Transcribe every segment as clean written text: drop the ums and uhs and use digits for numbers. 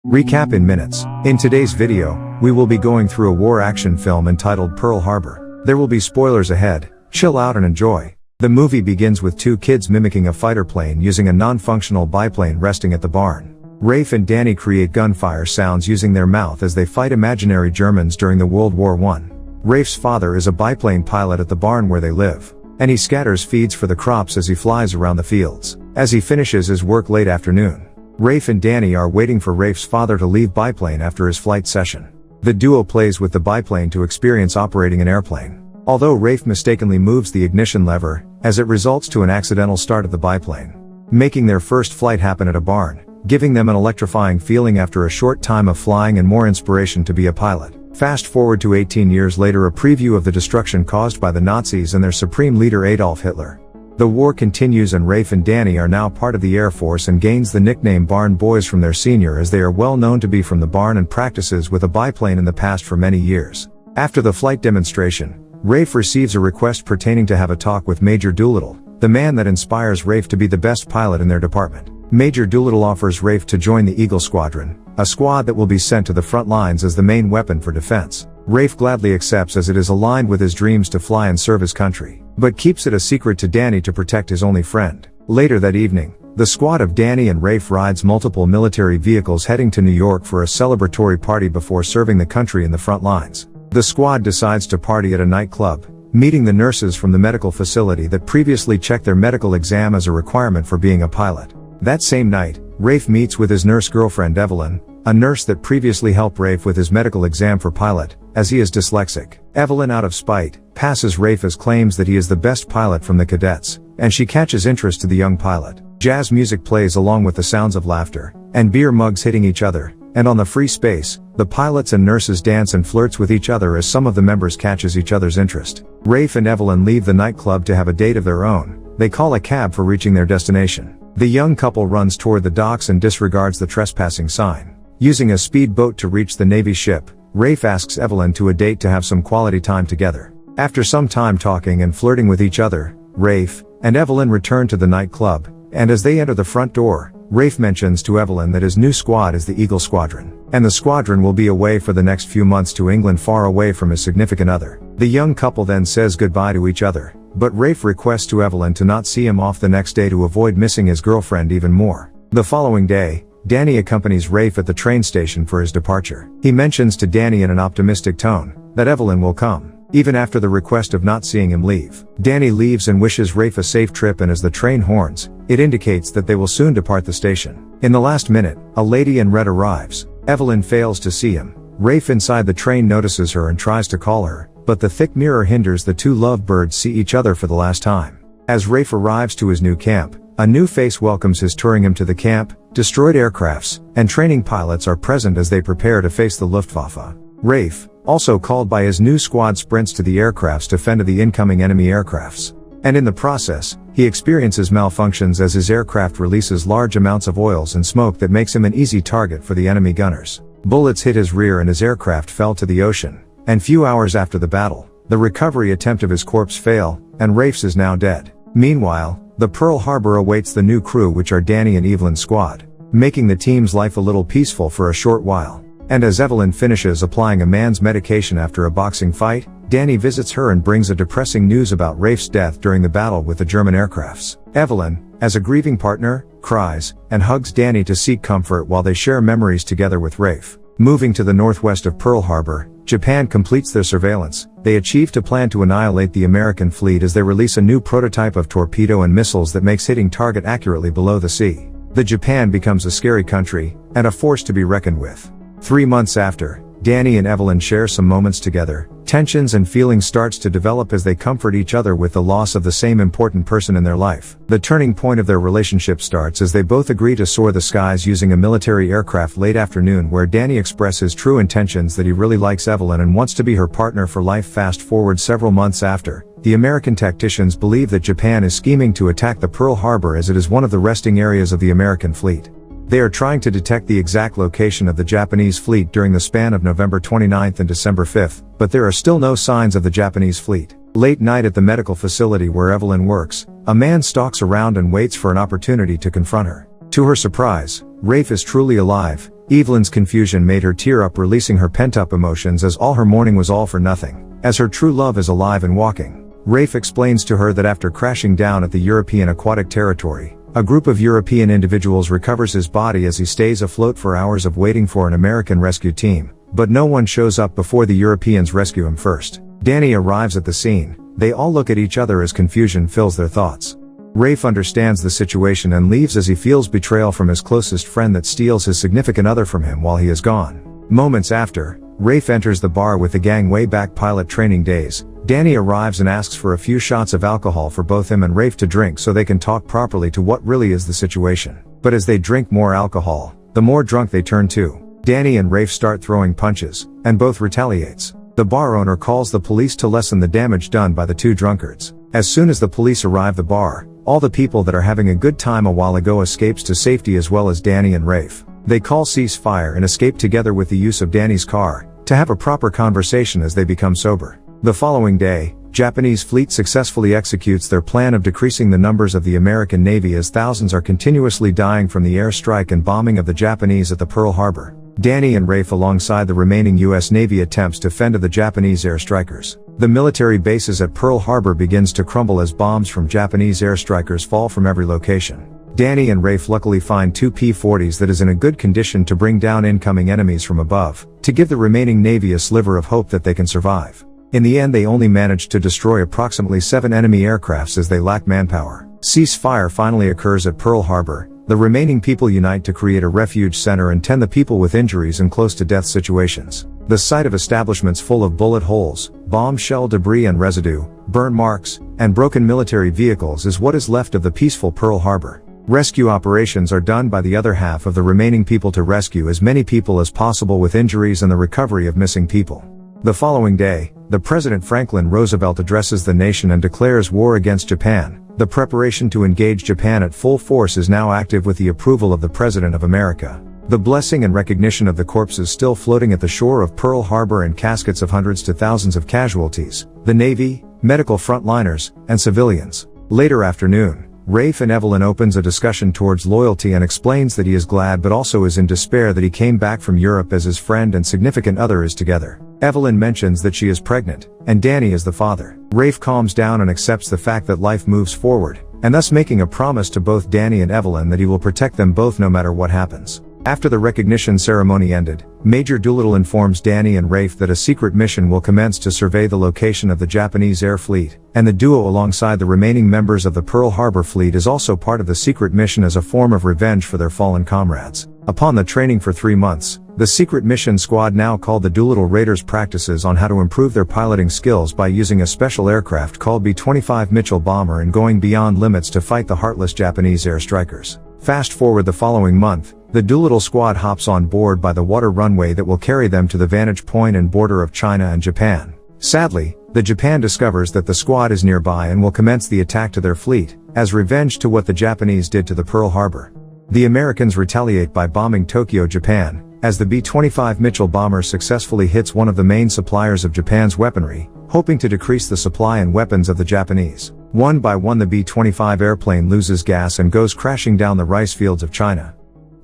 Recap in minutes. In today's video, we will be going through a war action film entitled Pearl Harbor. There will be spoilers ahead. Chill out and enjoy. The movie begins with two kids mimicking a fighter plane using a non-functional biplane resting at the barn. Rafe and Danny create gunfire sounds using their mouth as they fight imaginary Germans during the World War I. Rafe's father is a biplane pilot at the barn where they live, and he scatters feeds for the crops as he flies around the fields. As he finishes his work late afternoon, Rafe and Danny are waiting for Rafe's father to leave biplane after his flight session. The duo plays with the biplane to experience operating an airplane, although Rafe mistakenly moves the ignition lever, as it results to an accidental start of the biplane, making their first flight happen at a barn, giving them an electrifying feeling after a short time of flying and more inspiration to be a pilot. Fast forward to 18 years later, a preview of the destruction caused by the Nazis and their supreme leader Adolf Hitler. The war continues and Rafe and Danny are now part of the Air Force and gains the nickname Barn Boys from their senior, as they are well known to be from the barn and practices with a biplane in the past for many years. After the flight demonstration, Rafe receives a request pertaining to have a talk with Major Doolittle, the man that inspires Rafe to be the best pilot in their department. Major Doolittle offers Rafe to join the Eagle Squadron, a squad that will be sent to the front lines as the main weapon for defense. Rafe gladly accepts as it is aligned with his dreams to fly and serve his country, but keeps it a secret to Danny to protect his only friend. Later that evening, the squad of Danny and Rafe rides multiple military vehicles heading to New York for a celebratory party before serving the country in the front lines. The squad decides to party at a nightclub, meeting the nurses from the medical facility that previously checked their medical exam as a requirement for being a pilot. That same night, Rafe meets with his nurse girlfriend Evelyn, a nurse that previously helped Rafe with his medical exam for pilot, as he is dyslexic. Evelyn, out of spite, passes Rafe as claims that he is the best pilot from the cadets, and she catches interest to the young pilot. Jazz music plays along with the sounds of laughter, and beer mugs hitting each other, and on the free space, the pilots and nurses dance and flirts with each other as some of the members catches each other's interest. Rafe and Evelyn leave the nightclub to have a date of their own. They call a cab for reaching their destination. The young couple runs toward the docks and disregards the trespassing sign. Using a speedboat to reach the Navy ship, Rafe asks Evelyn to a date to have some quality time together. After some time talking and flirting with each other, Rafe and Evelyn return to the nightclub, and as they enter the front door, Rafe mentions to Evelyn that his new squad is the Eagle Squadron, and the squadron will be away for the next few months to England, far away from his significant other. The young couple then says goodbye to each other, but Rafe requests to Evelyn to not see him off the next day to avoid missing his girlfriend even more. The following day, Danny accompanies Rafe at the train station for his departure. He mentions to Danny in an optimistic tone that Evelyn will come, even after the request of not seeing him leave. Danny leaves and wishes Rafe a safe trip, and as the train horns, it indicates that they will soon depart the station. In the last minute, a lady in red arrives. Evelyn fails to see him. Rafe inside the train notices her and tries to call her, but the thick mirror hinders the two lovebirds see each other for the last time. As Rafe arrives to his new camp, a new face welcomes his touring him to the camp. Destroyed aircrafts and training pilots are present as they prepare to face the Luftwaffe. Rafe, also called by his new squad, sprints to the aircrafts to fend the incoming enemy aircrafts. And in the process, he experiences malfunctions as his aircraft releases large amounts of oils and smoke that makes him an easy target for the enemy gunners. Bullets hit his rear and his aircraft fell to the ocean. And few hours after the battle, the recovery attempt of his corpse fail, and Rafe's is now dead. Meanwhile, the Pearl Harbor awaits the new crew, which are Danny and Evelyn's squad, making the team's life a little peaceful for a short while. And as Evelyn finishes applying a man's medication after a boxing fight, Danny visits her and brings a depressing news about Rafe's death during the battle with the German aircrafts. Evelyn, as a grieving partner, cries and hugs Danny to seek comfort while they share memories together with Rafe. Moving to the northwest of Pearl Harbor, Japan completes their surveillance. They achieve to plan to annihilate the American fleet as they release a new prototype of torpedo and missiles that makes hitting target accurately below the sea. The Japan becomes a scary country, and a force to be reckoned with. 3 months after, Danny and Evelyn share some moments together. Tensions and feelings starts to develop as they comfort each other with the loss of the same important person in their life. The turning point of their relationship starts as they both agree to soar the skies using a military aircraft late afternoon, where Danny expresses true intentions that he really likes Evelyn and wants to be her partner for life. Fast forward several months after, the American tacticians believe that Japan is scheming to attack the Pearl Harbor as it is one of the resting areas of the American fleet. They are trying to detect the exact location of the Japanese fleet during the span of November 29th and December 5th, but there are still no signs of the Japanese fleet. Late night at the medical facility where Evelyn works, a man stalks around and waits for an opportunity to confront her. To her surprise, Rafe is truly alive, Evelyn's confusion made her tear up, releasing her pent-up emotions as all her mourning was all for nothing, as her true love is alive and walking. Rafe explains to her that after crashing down at the European aquatic territory, a group of European individuals recovers his body as he stays afloat for hours of waiting for an American rescue team, but no one shows up before the Europeans rescue him first. Danny arrives at the scene. They all look at each other as confusion fills their thoughts. Rafe understands the situation and leaves as he feels betrayal from his closest friend that steals his significant other from him while he is gone. Moments after, Rafe enters the bar with the gang way back pilot training days. Danny arrives and asks for a few shots of alcohol for both him and Rafe to drink so they can talk properly to what really is the situation. But as they drink more alcohol, the more drunk they turn too. Danny and Rafe start throwing punches, and both retaliates. The bar owner calls the police to lessen the damage done by the two drunkards. As soon as the police arrive at the bar, all the people that are having a good time a while ago escapes to safety as well as Danny and Rafe. They call ceasefire and escape together with the use of Danny's car, to have a proper conversation as they become sober. The following day, Japanese fleet successfully executes their plan of decreasing the numbers of the American Navy as thousands are continuously dying from the airstrike and bombing of the Japanese at the Pearl Harbor. Danny and Rafe alongside the remaining U.S. Navy attempts to fend off the Japanese airstrikers. The military bases at Pearl Harbor begins to crumble as bombs from Japanese airstrikers fall from every location. Danny and Rafe luckily find two P-40s that is in a good condition to bring down incoming enemies from above, to give the remaining Navy a sliver of hope that they can survive. In the end they only managed to destroy approximately 7 enemy aircrafts as they lack manpower. Ceasefire finally occurs at Pearl Harbor. The remaining people unite to create a refuge center and tend the people with injuries and close to death situations. The site of establishments full of bullet holes, bomb shell debris and residue, burn marks, and broken military vehicles is what is left of the peaceful Pearl Harbor. Rescue operations are done by the other half of the remaining people to rescue as many people as possible with injuries and the recovery of missing people. The following day, the President Franklin Roosevelt addresses the nation and declares war against Japan. The preparation to engage Japan at full force is now active with the approval of the President of America. The blessing and recognition of the corpses still floating at the shore of Pearl Harbor and caskets of hundreds to thousands of casualties, the Navy, medical frontliners, and civilians. Later afternoon, Rafe and Evelyn opens a discussion towards loyalty and explains that he is glad but also is in despair that he came back from Europe as his friend and significant other is together. Evelyn mentions that she is pregnant, and Danny is the father. Rafe calms down and accepts the fact that life moves forward, and thus making a promise to both Danny and Evelyn that he will protect them both no matter what happens. After the recognition ceremony ended, Major Doolittle informs Danny and Rafe that a secret mission will commence to survey the location of the Japanese air fleet, and the duo alongside the remaining members of the Pearl Harbor fleet is also part of the secret mission as a form of revenge for their fallen comrades. Upon the training for 3 months, the secret mission squad now called the Doolittle Raiders practices on how to improve their piloting skills by using a special aircraft called B-25 Mitchell bomber and going beyond limits to fight the heartless Japanese air strikers. Fast forward the following month, the Doolittle squad hops on board by the water runway that will carry them to the vantage point and border of China and Japan. Sadly, the Japan discovers that the squad is nearby and will commence the attack to their fleet, as revenge to what the Japanese did to the Pearl Harbor. The Americans retaliate by bombing Tokyo, Japan, as the B-25 Mitchell bomber successfully hits one of the main suppliers of Japan's weaponry, hoping to decrease the supply and weapons of the Japanese. One by one the B-25 airplane loses gas and goes crashing down the rice fields of China.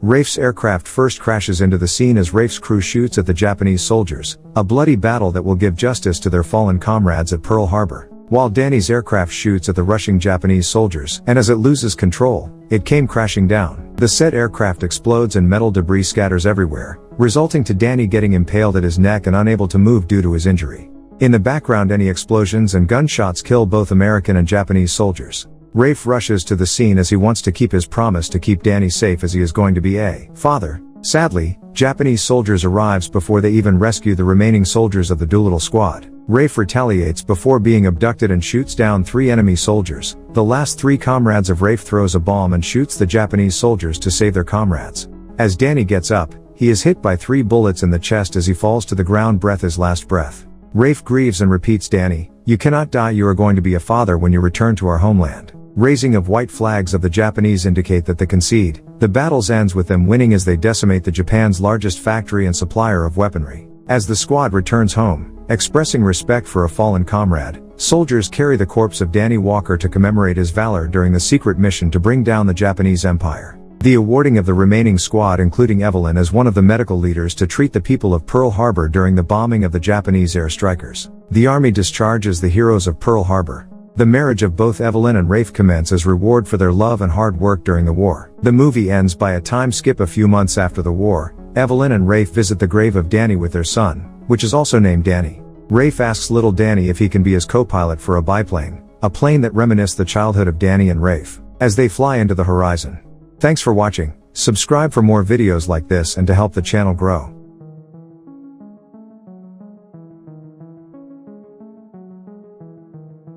Rafe's aircraft first crashes into the scene as Rafe's crew shoots at the Japanese soldiers, a bloody battle that will give justice to their fallen comrades at Pearl Harbor. While Danny's aircraft shoots at the rushing Japanese soldiers, and as it loses control, it came crashing down. The said aircraft explodes and metal debris scatters everywhere, resulting to Danny getting impaled at his neck and unable to move due to his injury. In the background, any explosions and gunshots kill both American and Japanese soldiers. Rafe rushes to the scene as he wants to keep his promise to keep Danny safe as he is going to be a father. Sadly, Japanese soldiers arrives before they even rescue the remaining soldiers of the Doolittle squad. Rafe retaliates before being abducted and shoots down 3 enemy soldiers. The last 3 comrades of Rafe throws a bomb and shoots the Japanese soldiers to save their comrades. As Danny gets up, he is hit by 3 bullets in the chest as he falls to the ground, breath his last breath. Rafe grieves and repeats, "Danny, you cannot die, you are going to be a father when you return to our homeland." Raising of white flags of the Japanese indicate that they concede. The battle ends with them winning as they decimate the Japan's largest factory and supplier of weaponry. As the squad returns home, expressing respect for a fallen comrade, soldiers carry the corpse of Danny Walker to commemorate his valor during the secret mission to bring down the Japanese Empire. The awarding of the remaining squad, including Evelyn as one of the medical leaders to treat the people of Pearl Harbor during the bombing of the Japanese air strikers. The Army discharges the heroes of Pearl Harbor. The marriage of both Evelyn and Rafe commence as reward for their love and hard work during the war. The movie ends by a time skip a few months after the war. Evelyn and Rafe visit the grave of Danny with their son, which is also named Danny. Rafe asks little Danny if he can be his co-pilot for a biplane, a plane that reminisces the childhood of Danny and Rafe, as they fly into the horizon. Thanks for watching. Subscribe for more videos like this and to help the channel grow.